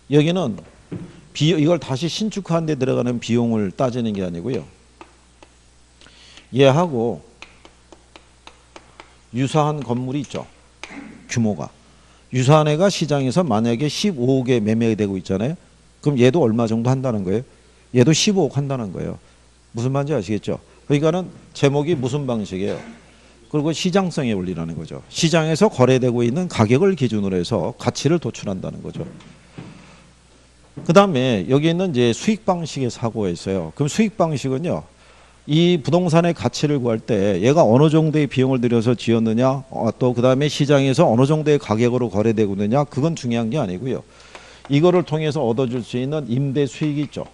여기는 이걸 다시 신축하는 데 들어가는 비용을 따지는 게 아니고요. 얘하고 유사한 건물이 있죠. 규모가. 유사한 애가 시장에서 만약에 15억에 매매되고 있잖아요. 그럼 얘도 얼마 정도 한다는 거예요? 얘도 15억 한다는 거예요. 무슨 말인지 아시겠죠? 그러니까는 제목이 무슨 방식이에요? 그리고 시장성의 원리라는 거죠. 시장에서 거래되고 있는 가격을 기준으로 해서 가치를 도출한다는 거죠. 그 다음에 여기 있는 이제 수익 방식의 사고가 있어요. 그럼 수익 방식은요, 이 부동산의 가치를 구할 때 얘가 어느 정도의 비용을 들여서 지었느냐, 또 그 다음에 시장에서 어느 정도의 가격으로 거래되고 있느냐, 그건 중요한 게 아니고요. 이거를 통해서 얻어줄 수 있는 임대 수익이 있죠.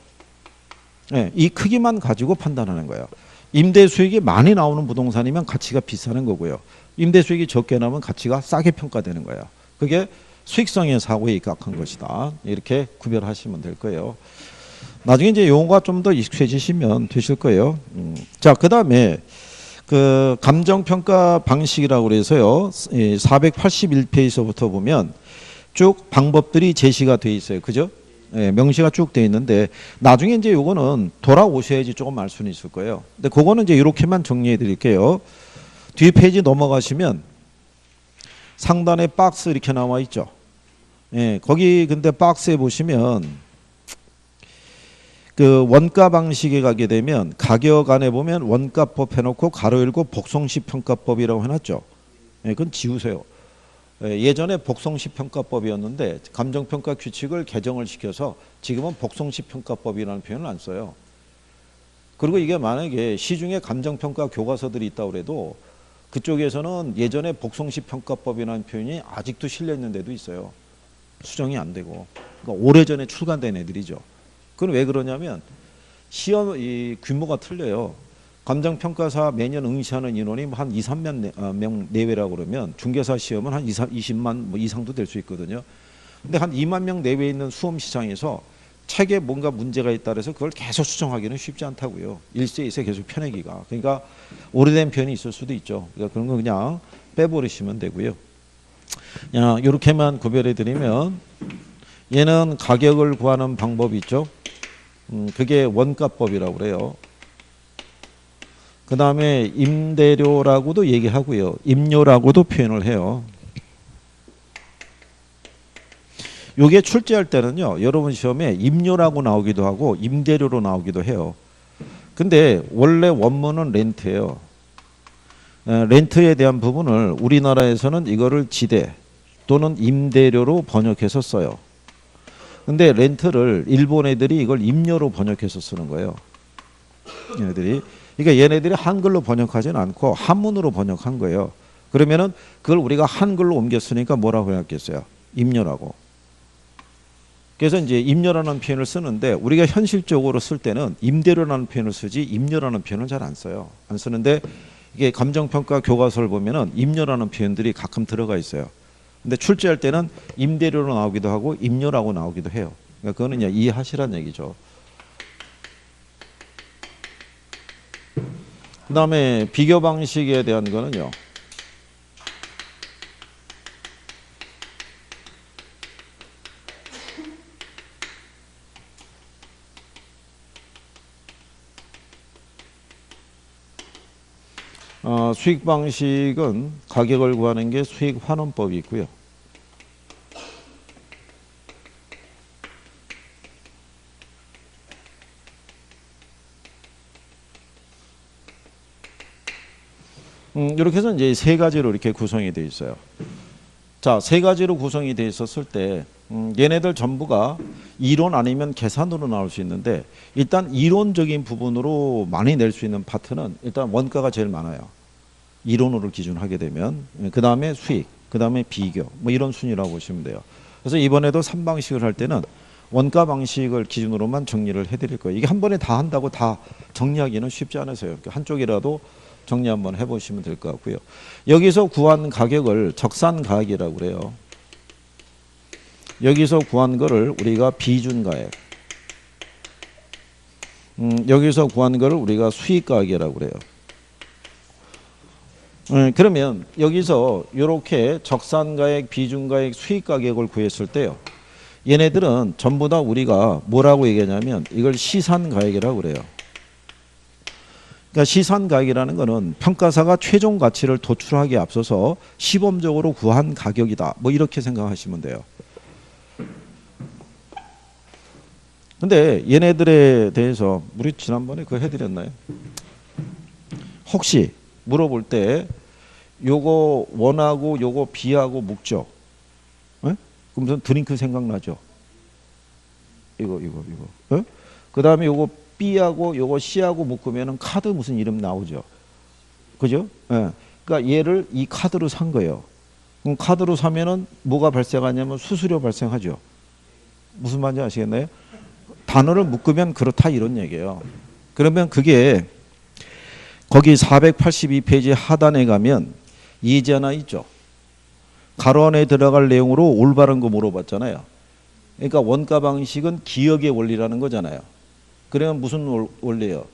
네, 이 크기만 가지고 판단하는 거예요. 임대 수익이 많이 나오는 부동산이면 가치가 비싸는 거고요. 임대 수익이 적게 나오면 가치가 싸게 평가되는 거예요. 그게 수익성의 사고에 입각한 것이다. 이렇게 구별하시면 될 거예요. 나중에 이제 용어가 좀 더 익숙해지시면 되실 거예요. 자, 그 다음에 그 감정평가 방식이라고 그래서요. 481페이지부터 보면 쭉 방법들이 제시가 돼 있어요. 그죠? 예, 명시가 쭉 돼 있는데 나중에 이제 요거는 돌아오셔야지 조금 알 수는 있을 거예요. 근데 그거는 이제 이렇게만 정리해 드릴게요. 뒤 페이지 넘어가시면 상단에 박스 이렇게 나와 있죠. 예, 거기 근데 박스에 보시면 그 원가 방식에 가게 되면 가격 안에 보면 원가법 해놓고 가로 열고 복송식 평가법이라고 해놨죠. 예, 그건 지우세요. 예전에 복송식 평가법이었는데 감정평가 규칙을 개정을 시켜서 지금은 복송식 평가법이라는 표현을 안 써요. 그리고 이게 만약에 시중에 감정평가 교과서들이 있다고 해도 그쪽에서는 예전에 복송식 평가법이라는 표현이 아직도 실려 있는 데도 있어요. 수정이 안 되고. 그러니까 오래전에 출간된 애들이죠. 그건 왜 그러냐면 시험 이 규모가 틀려요. 감정평가사 매년 응시하는 인원이 한 2, 3만 명 내외라고 그러면 중개사 시험은 한 20만 뭐 이상도 될 수 있거든요. 근데 한 2만 명 내외에 있는 수험 시장에서 책에 뭔가 문제가 있다 그래서 그걸 계속 수정하기는 쉽지 않다고요. 1세, 2세 계속 펴내기가. 그러니까 오래된 표현이 있을 수도 있죠. 그러니까 그런 거 그냥 빼버리시면 되고요. 이렇게만 구별해 드리면 얘는 가격을 구하는 방법이 있죠. 그게 원가법이라고 그래요. 그 다음에 임대료라고도 얘기하고요. 임료라고도 표현을 해요. 요게 출제할 때는요. 여러분 시험에 임료라고 나오기도 하고 임대료로 나오기도 해요. 근데 원래 원문은 렌트예요. 렌트에 대한 부분을 우리나라에서는 이거를 지대 또는 임대료로 번역해서 써요. 근데 렌트를 일본 애들이 이걸 임료로 번역해서 쓰는 거예요. 얘네들이. 그러니까 얘네들이 한글로 번역하지는 않고 한문으로 번역한 거예요. 그러면은 그걸 우리가 한글로 옮겼으니까 뭐라고 해놨겠어요? 임료라고. 그래서 이제 임료라는 표현을 쓰는데 우리가 현실적으로 쓸 때는 임대료라는 표현을 쓰지 임료라는 표현을 잘 안 써요. 안 쓰는데 이게 감정평가 교과서를 보면은 임료라는 표현들이 가끔 들어가 있어요. 근데 출제할 때는 임대료로 나오기도 하고 임료라고 나오기도 해요. 그러니까 그거는 이해하시라는 얘기죠. 그 다음에 비교 방식에 대한 거는요. 수익 방식은 가격을 구하는 게 수익 환원법이 있고요. 이렇게 해서 이제 세 가지로 이렇게 구성이 되어 있어요. 자, 세 가지로 구성이 되어 있었을 때, 얘네들 전부가 이론 아니면 계산으로 나올 수 있는데, 일단 이론적인 부분으로 많이 낼 수 있는 파트는 일단 원가가 제일 많아요. 이론으로 기준하게 되면. 그 다음에 수익, 그 다음에 비교, 뭐 이런 순위라고 보시면 돼요. 그래서 이번에도 3방식을 할 때는 원가 방식을 기준으로만 정리를 해드릴 거예요. 이게 한 번에 다 한다고 다 정리하기는 쉽지 않으세요. 한쪽이라도 정리 한번 해보시면 될 것 같고요. 여기서 구한 가격을 적산가액이라고 그래요. 여기서 구한 거를 우리가 비준가액, 여기서 구한 거를 우리가 수익가액이라고 그래요. 그러면 여기서 이렇게 적산가액, 비준가액, 수익가격을 구했을 때요. 얘네들은 전부 다 우리가 뭐라고 얘기하냐면 이걸 시산가액이라고 그래요. 그러니까 시산가액이라는 거는 평가사가 최종 가치를 도출하기에 앞서서 시범적으로 구한 가격이다. 뭐 이렇게 생각하시면 돼요. 근데 얘네들에 대해서 우리 지난번에 그거 해드렸나요? 혹시 물어볼 때 요거 원하고 요거 비하고 묶죠. 에? 그럼 무슨 드링크 생각나죠? 이거. 에? 그 다음에 요거 B하고 요거 C하고 묶으면은 카드 무슨 이름 나오죠. 그죠? 예. 그러니까 얘를 이 카드로 산 거예요. 그럼 카드로 사면은 뭐가 발생하냐면 수수료 발생하죠. 무슨 말인지 아시겠나요? 단어를 묶으면 그렇다 이런 얘기예요. 그러면 그게 거기 482페이지 하단에 가면 예제 하나 있죠. 가로 안에 들어갈 내용으로 올바른 거 물어봤잖아요. 그러니까 원가 방식은 기억의 원리라는 거잖아요. 그러면 무슨 원리예요?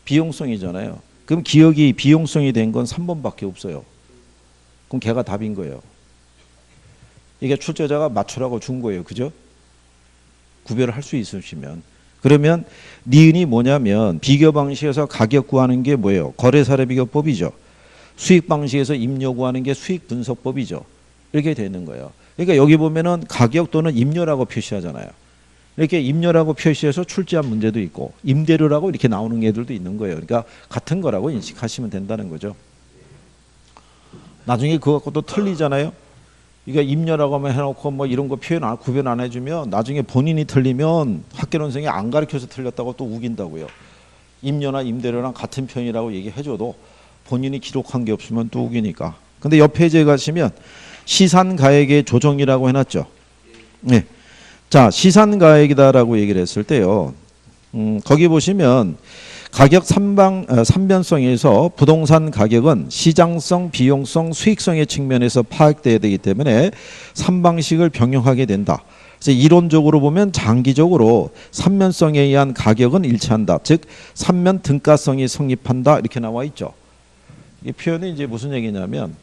비용성이잖아요. 그럼 기억이 비용성이 된 건 3번밖에 없어요. 그럼 걔가 답인 거예요. 이게 출제자가 맞추라고 준 거예요. 그죠? 구별을 할 수 있으시면. 그러면 니은이 뭐냐면 비교 방식에서 가격 구하는 게 뭐예요? 거래사례 비교법이죠. 수익 방식에서 임료 구하는 게 수익 분석법이죠. 이렇게 되는 거예요. 그러니까 여기 보면은 가격 또는 임료라고 표시하잖아요. 이렇게 임료라고 표시해서 출제한 문제도 있고 임대료라고 이렇게 나오는 애들도 있는 거예요. 그러니까 같은 거라고 인식하시면 된다는 거죠. 나중에 그거 갖고 또 틀리잖아요. 이거 임료라고만 해놓고 뭐 이런 거 구별 안 해주면 나중에 본인이 틀리면 학계론생이 안 가르쳐서 틀렸다고 또 우긴다고요. 임료나 임대료랑 같은 편이라고 얘기해줘도 본인이 기록한 게 없으면 또 우기니까. 근데 옆 페이지에 가시면 시산가액의 조정이라고 해놨죠. 네. 자, 시산가액이다라고 얘기를 했을 때요. 거기 보시면 가격 삼변성에서 부동산 가격은 시장성, 비용성, 수익성의 측면에서 파악돼야 되기 때문에 3방식을 병용하게 된다. 그래서 이론적으로 보면 장기적으로 삼면성에 의한 가격은 일치한다. 즉 삼면 등가성이 성립한다. 이렇게 나와 있죠. 이 표현이 이제 무슨 얘기냐면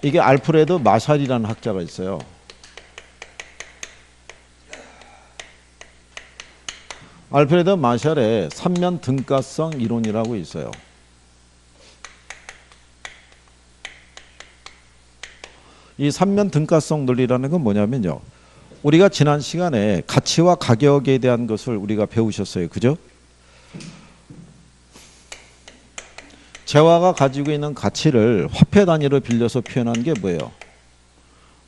이게 알프레드 마샬이라는 학자가 있어요. 알프레드 마샬의 삼면 등가성 이론이라고 있어요. 이 삼면 등가성 논리라는 건 뭐냐면요. 우리가 지난 시간에 가치와 가격에 대한 것을 우리가 배우셨어요. 그죠? 재화가 가지고 있는 가치를 화폐 단위로 빌려서 표현한 게 뭐예요?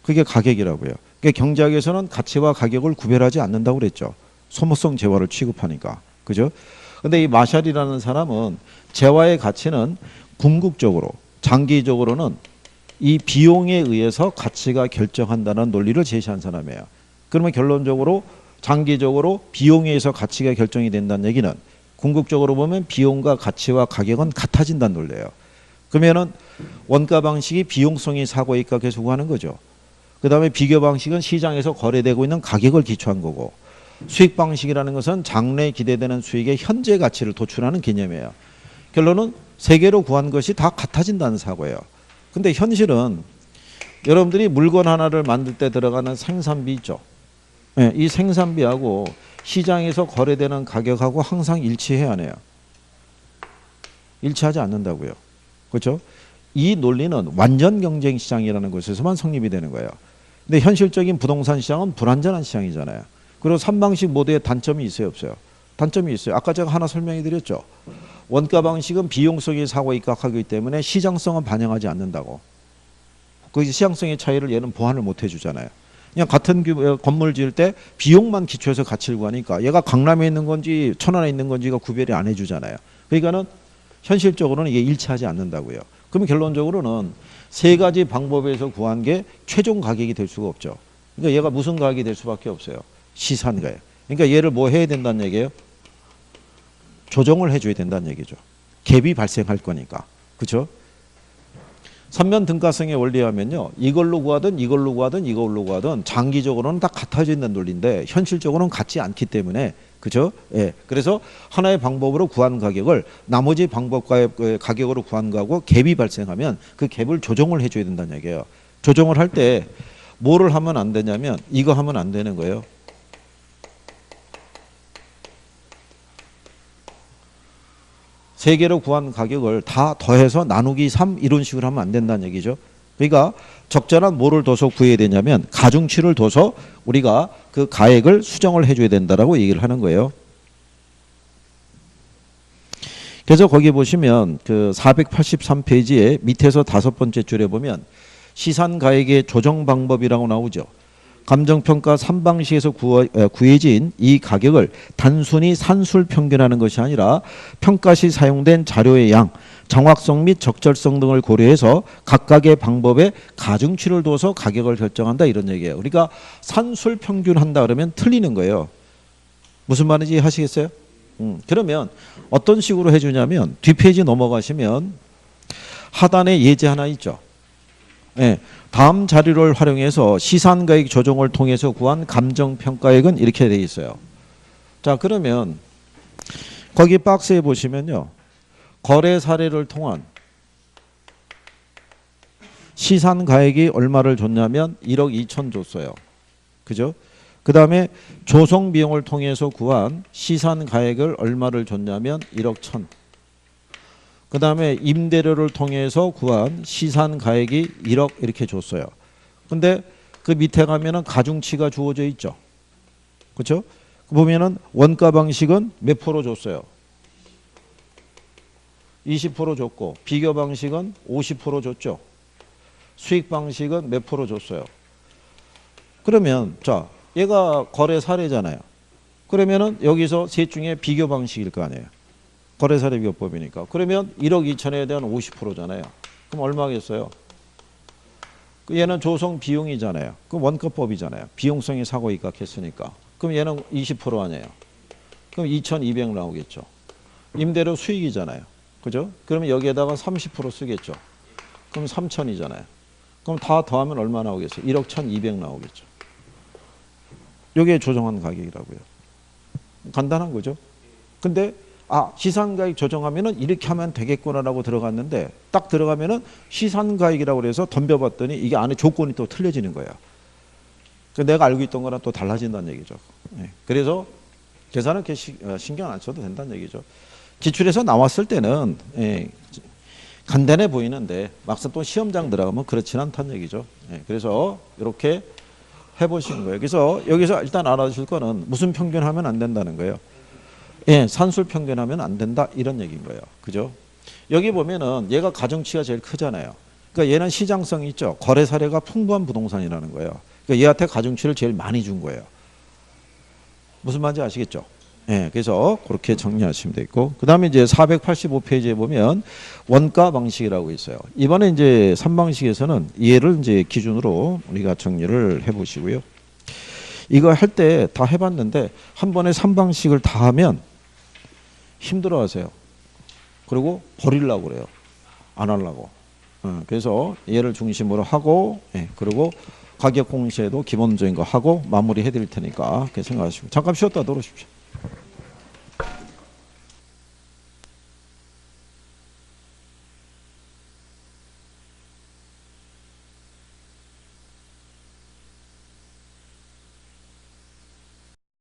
그게 가격이라고요. 그러니까 경제학에서는 가치와 가격을 구별하지 않는다고 그랬죠. 소모성 재화를 취급하니까. 그죠? 근데 이 마샬이라는 사람은 재화의 가치는 궁극적으로, 장기적으로는 이 비용에 의해서 가치가 결정한다는 논리를 제시한 사람이에요. 그러면 결론적으로 장기적으로 비용에 의해서 가치가 결정이 된다는 얘기는 궁극적으로 보면 비용과 가치와 가격은 같아진다는 논리예요. 그러면은 원가 방식이 비용성이 사고이니까 계속 하는 거죠. 그 다음에 비교 방식은 시장에서 거래되고 있는 가격을 기초한 거고 수익 방식이라는 것은 장래에 기대되는 수익의 현재 가치를 도출하는 개념이에요. 결론은 세 개로 구한 것이 다 같아진다는 사고예요. 근데 현실은 여러분들이 물건 하나를 만들 때 들어가는 생산비 있죠. 네, 이 생산비하고 시장에서 거래되는 가격하고 항상 일치해야 하네요. 일치하지 않는다고요. 그렇죠? 이 논리는 완전 경쟁 시장이라는 곳에서만 성립이 되는 거예요. 근데 현실적인 부동산 시장은 불완전한 시장이잖아요. 그리고 3방식 모두에 단점이 있어요, 없어요? 단점이 있어요. 아까 제가 하나 설명해 드렸죠. 원가 방식은 비용성이 사고에 입각하기 때문에 시장성은 반영하지 않는다고. 그 시장성의 차이를 얘는 보완을 못 해주잖아요. 그냥 같은 건물 지을 때 비용만 기초해서 가치를 구하니까 얘가 강남에 있는 건지 천안에 있는 건지가 구별이 안 해주잖아요. 그러니까는 현실적으로는 이게 일치하지 않는다고요. 그러면 결론적으로는 세 가지 방법에서 구한 게 최종 가격이 될 수가 없죠. 그러니까 얘가 무슨 가격이 될 수밖에 없어요. 시산가액. 그러니까 얘를 뭐 해야 된다는 얘기예요? 조정을 해줘야 된다는 얘기죠. 갭이 발생할 거니까. 그렇죠? 삼면 등가성의 원리하면요. 이걸로 구하든 이걸로 구하든 이걸로 구하든 장기적으로는 다 같아져 있는 논리인데 현실적으로는 같지 않기 때문에 그죠? 예. 그래서 하나의 방법으로 구한 가격을 나머지 방법과의 가격으로 구한 거하고 갭이 발생하면 그 갭을 조정을 해줘야 된다는 얘기예요. 조정을 할 때 뭐를 하면 안 되냐면 이거 하면 안 되는 거예요. 세 개로 구한 가격을 다 더해서 나누기 3 이런 식으로 하면 안 된다는 얘기죠. 그러니까 적절한 뭐를 둬서 구해야 되냐면 가중치를 둬서 우리가 그 가액을 수정을 해줘야 된다라고 얘기를 하는 거예요. 그래서 거기 보시면 그 483페이지에 밑에서 5번째 줄에 보면 시산가액의 조정 방법이라고 나오죠. 감정평가 3방식에서 구해진 이 가격을 단순히 산술 평균하는 것이 아니라 평가 시 사용된 자료의 양, 정확성 및 적절성 등을 고려해서 각각의 방법에 가중치를 둬서 가격을 결정한다 이런 얘기예요. 그러니까 산술 평균한다 그러면 틀리는 거예요. 무슨 말인지 하시겠어요? 그러면 어떤 식으로 해주냐면 뒷페이지 넘어가시면 하단에 예제 하나 있죠. 네, 다음 자료를 활용해서 시산가액 조정을 통해서 구한 감정평가액은 이렇게 되어 있어요. 자, 그러면 거기 박스에 보시면요. 거래 사례를 통한 시산가액이 얼마를 줬냐면 1억 2천 줬어요. 그죠? 그 다음에 조성비용을 통해서 구한 시산가액을 얼마를 줬냐면 1억 1천. 그 다음에 임대료를 통해서 구한 시산가액이 1억 이렇게 줬어요. 근데 그 밑에 가면은 가중치가 주어져 있죠. 그렇죠? 보면은 원가 방식은 몇 프로 줬어요? 20% 줬고 비교 방식은 50% 줬죠. 수익 방식은 몇 프로 줬어요? 그러면 자, 얘가 거래 사례잖아요. 그러면은 여기서 셋 중에 비교 방식일 거 아니에요. 거래사례 비교법이니까. 그러면 1억 2천에 대한 50%잖아요. 그럼 얼마겠어요? 얘는 조성 비용이잖아요. 그럼 원가법이잖아요. 비용성이 사고 입각했으니까. 그럼 얘는 20% 아니에요. 그럼 2,200 나오겠죠. 임대료 수익이잖아요. 그죠? 그러면 여기에다가 30% 쓰겠죠. 그럼 3,000이잖아요. 그럼 다 더하면 얼마 나오겠어요? 1억 1,200 나오겠죠. 이게 조정한 가격이라고요. 간단한 거죠. 근데 시산가액 조정하면은 이렇게 하면 되겠구나라고 들어갔는데 딱 들어가면은 시산가액이라고 해서 덤벼봤더니 이게 안에 조건이 또 틀려지는 거예요. 내가 알고 있던 거랑 또 달라진다는 얘기죠. 그래서 계산은 이렇게 신경 안 써도 된다는 얘기죠. 기출에서 나왔을 때는 간단해 보이는데 막상 또 시험장 들어가면 그렇지는 않다는 얘기죠. 그래서 이렇게 해보시는 거예요. 그래서 여기서 일단 알아두실 거는 무슨 평균하면 안 된다는 거예요. 산술 평균하면 안 된다 이런 얘기인 거예요. 그죠? 여기 보면은 얘가 가중치가 제일 크잖아요. 그러니까 얘는 시장성이 있죠. 거래 사례가 풍부한 부동산이라는 거예요. 그러니까 얘한테 가중치를 제일 많이 준 거예요. 무슨 말인지 아시겠죠? 그래서 그렇게 정리하시면 되겠고, 그 다음에 이제 485페이지에 보면 원가 방식이라고 있어요. 이번에 이제 3방식에서는 얘를 이제 기준으로 우리가 정리를 해보시고요. 이거 할 때 다 해봤는데 한 번에 3방식을 다 하면 힘들어 하세요. 그리고 버리려고 그래요. 안 하려고. 그래서 얘를 중심으로 하고, 그리고 가격 공시에도 기본적인 거 하고 마무리 해드릴 테니까 그렇게 생각하시고 잠깐 쉬었다 들어오십시오.